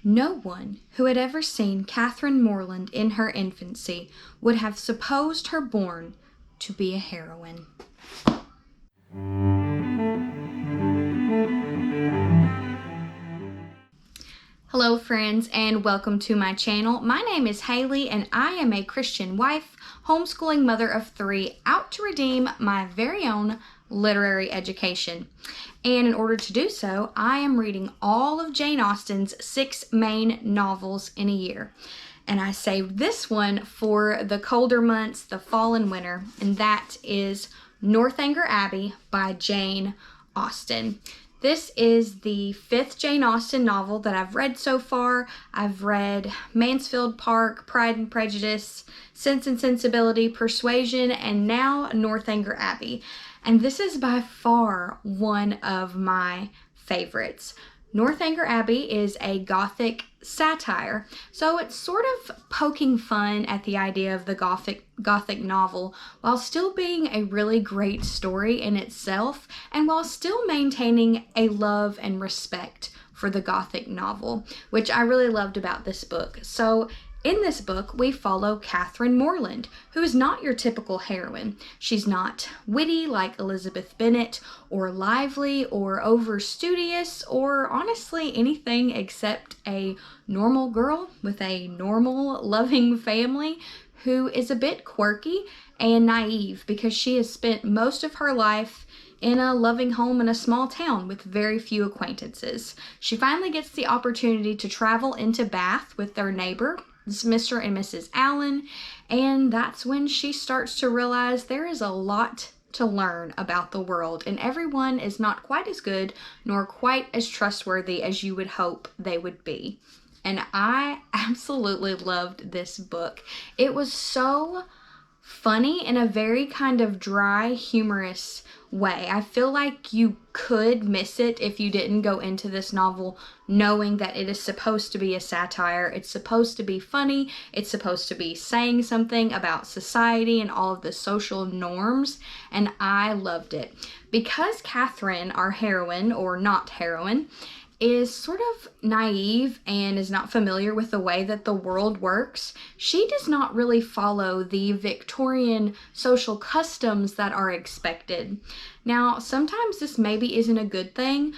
No one who had ever seen Catherine Morland in her infancy would have supposed her born to be a heroine. Hello friends, and welcome to my channel. My name is Haley and I am a Christian wife, homeschooling mother of 3, out to redeem my very own literary education. And in order to do so, I am reading all of Jane Austen's 6 main novels in a year. And I saved this one for the colder months, the fall and winter, and that is Northanger Abbey by Jane Austen. This is the 5th Jane Austen novel that I've read so far. I've read Mansfield Park, Pride and Prejudice, Sense and Sensibility, Persuasion, and now Northanger Abbey. And this is by far one of my favorites. Northanger Abbey is a gothic satire, so it's sort of poking fun at the idea of the gothic novel while still being a really great story in itself and while still maintaining a love and respect for the gothic novel, which I really loved about this book. So in this book, we follow Catherine Morland, who is not your typical heroine. She's not witty like Elizabeth Bennet, or lively, or over-studious, or honestly anything except a normal girl with a normal, loving family who is a bit quirky and naive because she has spent most of her life in a loving home in a small town with very few acquaintances. She finally gets the opportunity to travel into Bath with their neighbor, Mr. and Mrs. Allen, and that's when she starts to realize there is a lot to learn about the world, and everyone is not quite as good nor quite as trustworthy as you would hope they would be. And I absolutely loved this book. It was so funny in a very kind of dry, humorous way. I feel like you could miss it if you didn't go into this novel knowing that it is supposed to be a satire. It's supposed to be funny. It's supposed to be saying something about society and all of the social norms, and I loved it. Because Catherine, our heroine, or not heroine, is sort of naive and is not familiar with the way that the world works, she does not really follow the Victorian social customs that are expected. Now, sometimes this maybe isn't a good thing,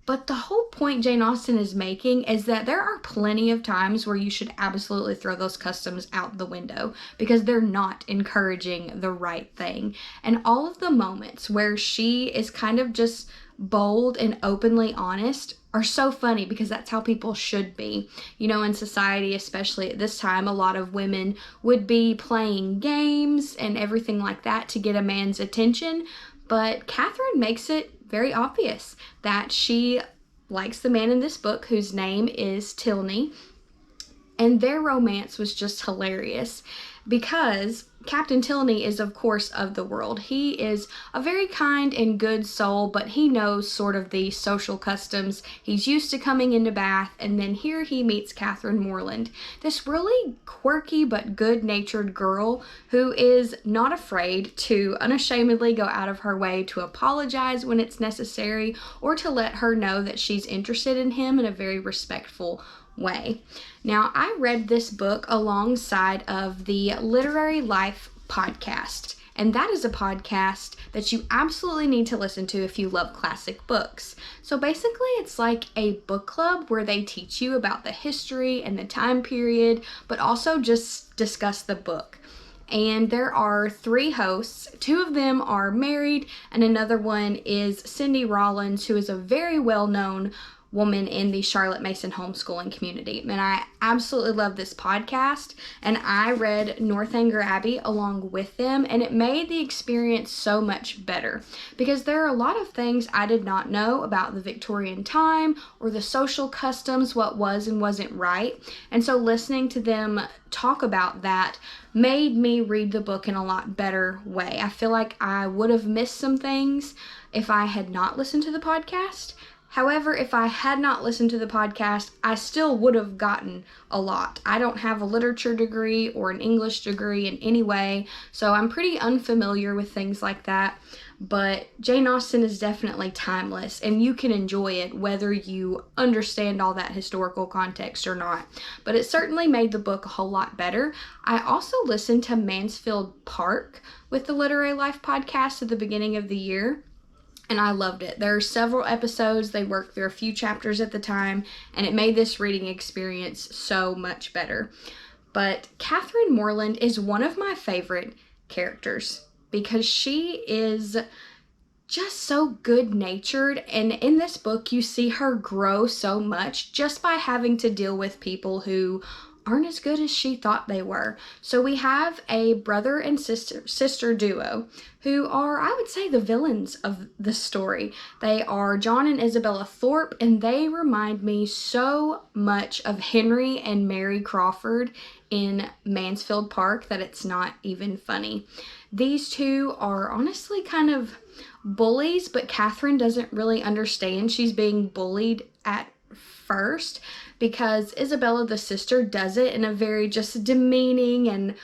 but the whole point Jane Austen is making is that there are plenty of times where you should absolutely throw those customs out the window because they're not encouraging the right thing. And all of the moments where she is kind of just bold and openly honest are so funny because that's how people should be. You know, in society, especially at this time, a lot of women would be playing games and everything like that to get a man's attention, but Catherine makes it very obvious that she likes the man in this book whose name is Tilney, and their romance was just hilarious because Captain Tilney is, of course, of the world. He is a very kind and good soul, but he knows sort of the social customs. He's used to coming into Bath, and then here he meets Catherine Morland, this really quirky but good-natured girl who is not afraid to unashamedly go out of her way to apologize when it's necessary or to let her know that she's interested in him in a very respectful way. Now, I read this book alongside of the Literary Life podcast, and that is a podcast that you absolutely need to listen to if you love classic books. So basically, it's like a book club where they teach you about the history and the time period, but also just discuss the book. And there are 3 hosts. 2 of them are married, and another one is Cindy Rollins, who is a very well-known woman in the Charlotte Mason homeschooling community. And I absolutely love this podcast, and I read Northanger Abbey along with them, and it made the experience so much better because there are a lot of things I did not know about the Victorian time or the social customs, what was and wasn't right. And so listening to them talk about that made me read the book in a lot better way. I feel like I would have missed some things if I had not listened to the podcast. However, if I had not listened to the podcast, I still would have gotten a lot. I don't have a literature degree or an English degree in any way, so I'm pretty unfamiliar with things like that. but Jane Austen is definitely timeless, and you can enjoy it whether you understand all that historical context or not. But it certainly made the book a whole lot better. I also listened to Mansfield Park with the Literary Life podcast at the beginning of the year, and I loved it. There are several episodes. They worked through a few chapters at the time, and it made this reading experience so much better. But Catherine Morland is one of my favorite characters because she is just so good-natured, and in this book you see her grow so much just by having to deal with people who aren't as good as she thought they were. So we have a brother and sister duo who are, I would say, the villains of the story. They are John and Isabella Thorpe, and they remind me so much of Henry and Mary Crawford in Mansfield Park that it's not even funny. These two are honestly kind of bullies, but Catherine doesn't really understand she's being bullied at first because Isabella, the sister, does it in a very just demeaning and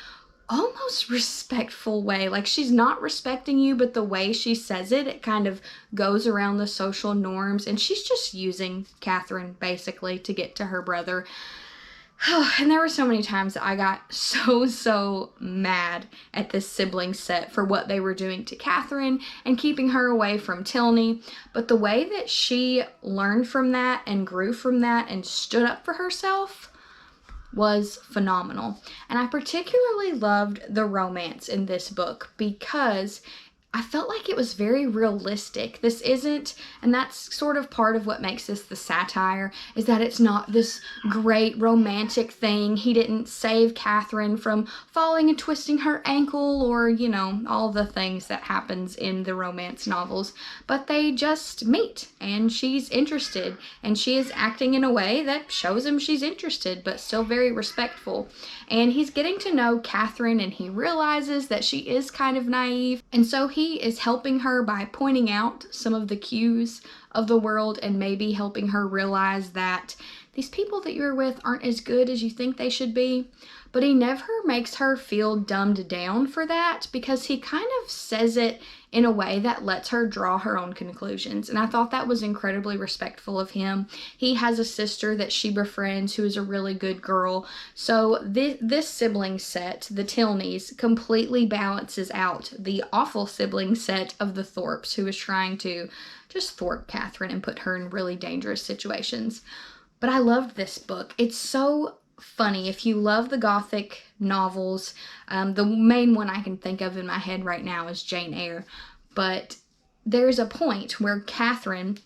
almost respectful way. Like, she's not respecting you, but the way she says it, it kind of goes around the social norms, and she's just using Catherine basically to get to her brother. And there were so many times that I got so mad at this sibling set for what they were doing to Catherine and keeping her away from Tilney. But the way that she learned from that and grew from that and stood up for herself was phenomenal. And I particularly loved the romance in this book because I felt like it was very realistic. This isn't, and that's sort of part of what makes this the satire, is that it's not this great romantic thing. He didn't save Catherine from falling and twisting her ankle or, you know, all the things that happens in the romance novels. But they just meet, and she's interested, and she is acting in a way that shows him she's interested, but still very respectful. And he's getting to know Catherine, and he realizes that she is kind of naive, and so he is helping her by pointing out some of the cues of the world and maybe helping her realize that these people that you're with aren't as good as you think they should be. But he never makes her feel dumbed down for that because he kind of says it in a way that lets her draw her own conclusions. And I thought that was incredibly respectful of him. He has a sister that she befriends who is a really good girl. So this sibling set, the Tilneys, completely balances out the awful sibling set of the Thorpes, who is trying to just thwart Catherine and put her in really dangerous situations. But I loved this book. It's so funny. If you love the gothic novels, the main one I can think of in my head right now is Jane Eyre, but there's a point where Catherine,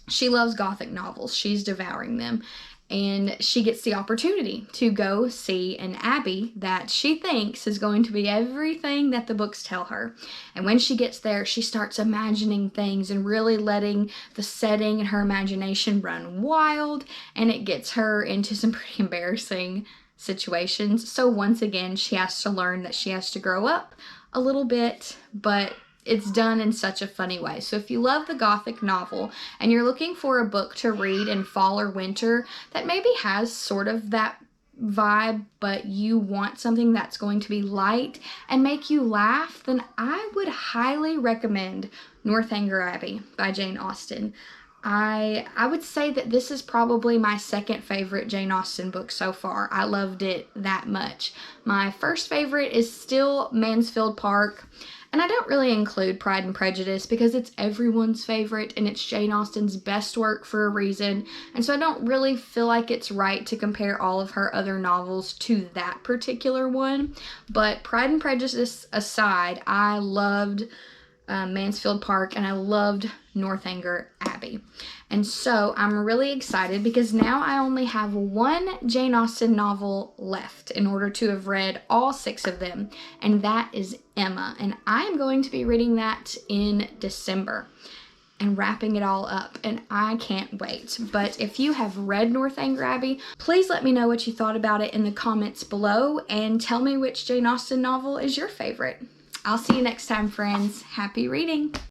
she loves gothic novels. She's devouring them, and she gets the opportunity to go see an abbey that she thinks is going to be everything that the books tell her. And when she gets there, she starts imagining things and really letting the setting and her imagination run wild, and it gets her into some pretty embarrassing situations. So once again, she has to learn that she has to grow up a little bit, but it's done in such a funny way. So if you love the gothic novel and you're looking for a book to read in fall or winter that maybe has sort of that vibe, but you want something that's going to be light and make you laugh, then I would highly recommend Northanger Abbey by Jane Austen. I would say that this is probably my second favorite Jane Austen book so far. I loved it that much. My first favorite is still Mansfield Park. And I don't really include Pride and Prejudice because it's everyone's favorite and it's Jane Austen's best work for a reason. And so I don't really feel like it's right to compare all of her other novels to that particular one. But Pride and Prejudice aside, I loved Mansfield Park and I loved Northanger Abbey. And so I'm really excited because now I only have one Jane Austen novel left in order to have read all 6 of them, and that is Emma. And I am going to be reading that in December and wrapping it all up, and I can't wait. But if you have read Northanger Abbey, please let me know what you thought about it in the comments below and tell me which Jane Austen novel is your favorite. I'll see you next time, friends. Happy reading!